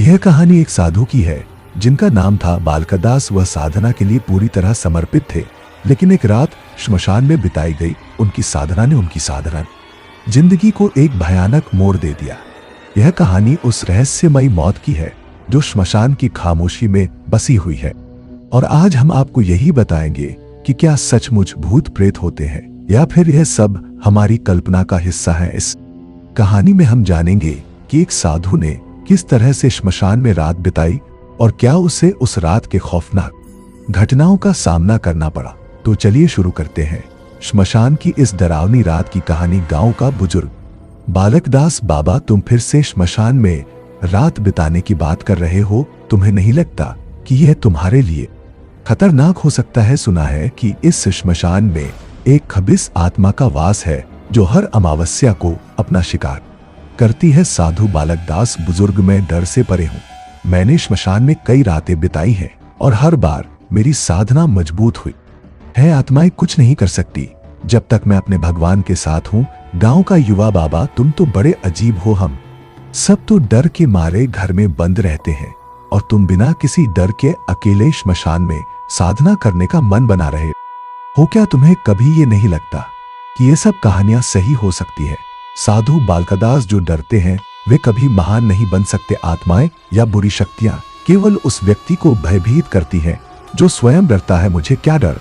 यह कहानी एक साधु की है जिनका नाम था बालकदास। वह साधना के लिए पूरी तरह समर्पित थे, लेकिन एक रात श्मशान में बिताई गई उनकी साधना ने उनकी साधना जिंदगी को एक भयानक मोड़ दे दिया। यह कहानी उस रहस्यमयी मौत की है जो श्मशान की खामोशी में बसी हुई है। और आज हम आपको यही बताएंगे कि क्या सचमुच भूत प्रेत होते हैं या फिर यह सब हमारी कल्पना का हिस्सा है। इस कहानी में हम जानेंगे कि एक साधु ने किस तरह से श्मशान में रात बिताई और क्या उसे उस रात के खौफनाक घटनाओं का सामना करना पड़ा। तो चलिए शुरू करते हैं श्मशान की इस डरावनी रात की कहानी। गांव का बुजुर्ग बालकदास बाबा, तुम फिर से श्मशान में रात बिताने की बात कर रहे हो। तुम्हें नहीं लगता कि यह तुम्हारे लिए खतरनाक हो सकता है? सुना है कि इस श्मशान में एक खबिस आत्मा का वास है जो हर अमावस्या को अपना शिकार करती है। साधु बालकदास बुजुर्ग, मैं डर से परे हूँ। मैंने श्मशान में कई रातें बिताई हैं और हर बार मेरी साधना मजबूत हुई है। आत्माएं कुछ नहीं कर सकती जब तक मैं अपने भगवान के साथ हूँ। गांव का युवा, बाबा तुम तो बड़े अजीब हो। हम सब तो डर के मारे घर में बंद रहते हैं और तुम बिना किसी डर के अकेले श्मशान में साधना करने का मन बना रहे हो। क्या तुम्हें कभी ये नहीं लगता कि ये सब कहानियां सही हो सकती है? साधु बालकदास, जो डरते हैं वे कभी महान नहीं बन सकते। आत्माएं या बुरी शक्तियां केवल उस व्यक्ति को भयभीत करती हैं जो स्वयं डरता है। मुझे क्या डर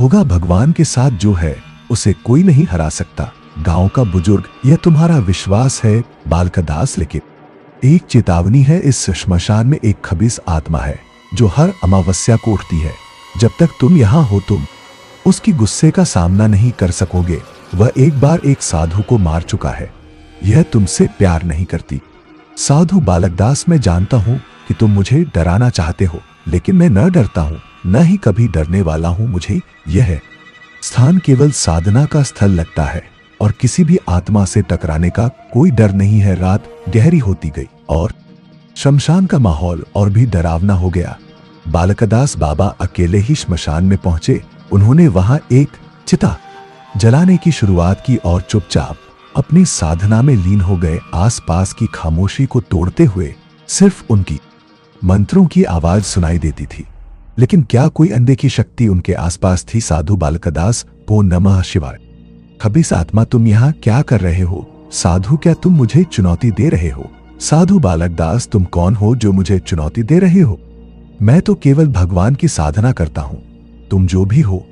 होगा? भगवान के साथ जो है उसे कोई नहीं हरा सकता। गांव का बुजुर्ग, यह तुम्हारा विश्वास है बालकदास, लेकिन एक चेतावनी है। इस श्मशान में एक खबीस आत्मा है जो हर अमावस्या को उठती है। जब तक तुम यहाँ हो तुम उसकी गुस्से का सामना नहीं कर सकोगे। वह एक बार एक साधु को मार चुका है। यह तुमसे प्यार नहीं करती। साधु बालकदास, मैं जानता हूँ कि तुम मुझे डराना चाहते हो, लेकिन मैं न डरता हूँ, न ही कभी डरने वाला हूँ। मुझे यह स्थान केवल साधना का स्थल लगता है और किसी भी आत्मा से टकराने का कोई डर नहीं है। रात गहरी होती गई और शमशान का माहौल और भी डरावना हो गया। बालकदास बाबा अकेले ही श्मशान में पहुंचे। उन्होंने वहां एक चिता जलाने की शुरुआत की और चुपचाप अपनी साधना में लीन हो गए। आसपास की खामोशी को तोड़ते हुए सिर्फ उनकी मंत्रों की आवाज सुनाई देती थी। लेकिन क्या कोई अनदेखी शक्ति उनके आसपास थी? साधु बालकदास, ओ नमः शिवाय। खबीस आत्मा, तुम यहाँ क्या कर रहे हो? साधु, क्या तुम मुझे चुनौती दे रहे हो? साधु बालकदास, तुम कौन हो जो मुझे चुनौती दे रहे हो? मैं तो केवल भगवान की साधना करता हूँ। तुम जो भी हो,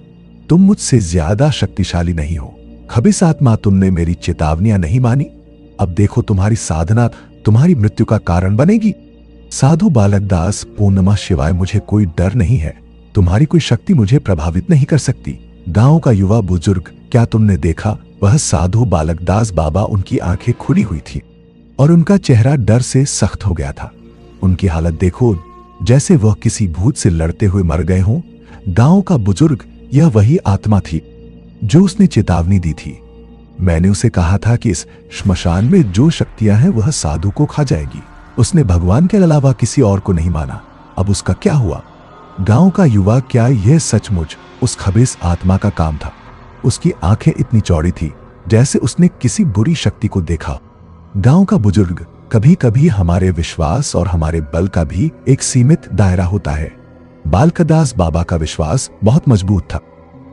तुम मुझसे ज्यादा शक्तिशाली नहीं हो। खबीस आत्मा, तुमने मेरी चेतावनियां नहीं मानी। अब देखो तुम्हारी साधना तुम्हारी मृत्यु का कारण बनेगी। साधु बालकदास, ओ नमः शिवाय। मुझे कोई डर नहीं है। तुम्हारी कोई शक्ति मुझे प्रभावित नहीं कर सकती। गांव का युवा बुजुर्ग, क्या तुमने देखा? वह साधु बालकदास बाबा, उनकी आंखें खुली हुई थी और उनका चेहरा डर से सख्त हो गया था। उनकी हालत देखो, जैसे वह किसी भूत से लड़ते हुए मर गए हों। गांव का बुजुर्ग, यह वही आत्मा थी जो उसने चेतावनी दी थी। मैंने उसे कहा था कि इस श्मशान में जो शक्तियां हैं वह साधु को खा जाएगी। उसने भगवान के अलावा किसी और को नहीं माना। अब उसका क्या हुआ? गांव का युवा, क्या यह सचमुच उस खबीस आत्मा का काम था? उसकी आंखें इतनी चौड़ी थी जैसे उसने किसी बुरी शक्ति को देखा। गांव का बुजुर्ग, कभी कभी हमारे विश्वास और हमारे बल का भी एक सीमित दायरा होता है। बालकदास बाबा का विश्वास बहुत मजबूत था,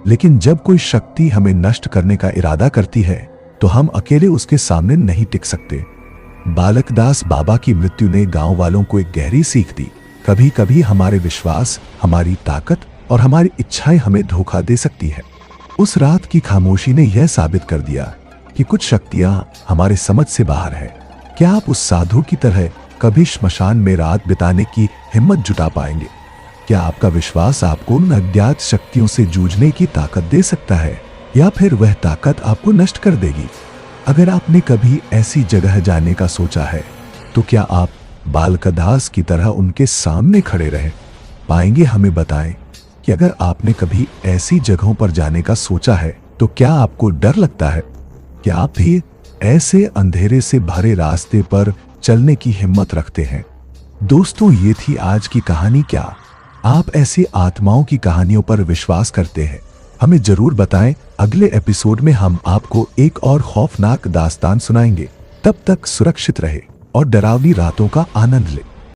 लेकिन जब कोई शक्ति हमें नष्ट करने का इरादा करती है तो हम अकेले उसके सामने नहीं टिक सकते। बालकदास बाबा की मृत्यु ने गांव वालों को एक गहरी सीख दी। कभी कभी हमारे विश्वास, हमारी ताकत और हमारी इच्छाएं हमें धोखा दे सकती है। उस रात की खामोशी ने यह साबित कर दिया कि कुछ शक्तियां हमारे समझ से बाहर है। क्या आप उस साधु की तरह कभी श्मशान में रात बिताने की हिम्मत जुटा पाएंगे? क्या आपका विश्वास आपको उन अज्ञात शक्तियों से जूझने की ताकत दे सकता है या फिर वह ताकत आपको नष्ट कर देगी? अगर आपने कभी ऐसी जगह जाने का सोचा है तो क्या आप बालकदास की तरह उनके सामने खड़े रह पाएंगे? हमें बताएं कि अगर आपने कभी ऐसी जगहों पर जाने का सोचा है तो क्या आपको डर लगता है? क्या आप भी ऐसे अंधेरे से भरे रास्ते पर चलने की हिम्मत रखते हैं? दोस्तों, ये थी आज की कहानी। क्या आप ऐसी आत्माओं की कहानियों पर विश्वास करते हैं? हमें जरूर बताएं। अगले एपिसोड में हम आपको एक और खौफनाक दास्तान सुनाएंगे। तब तक सुरक्षित रहे और डरावनी रातों का आनंद ले।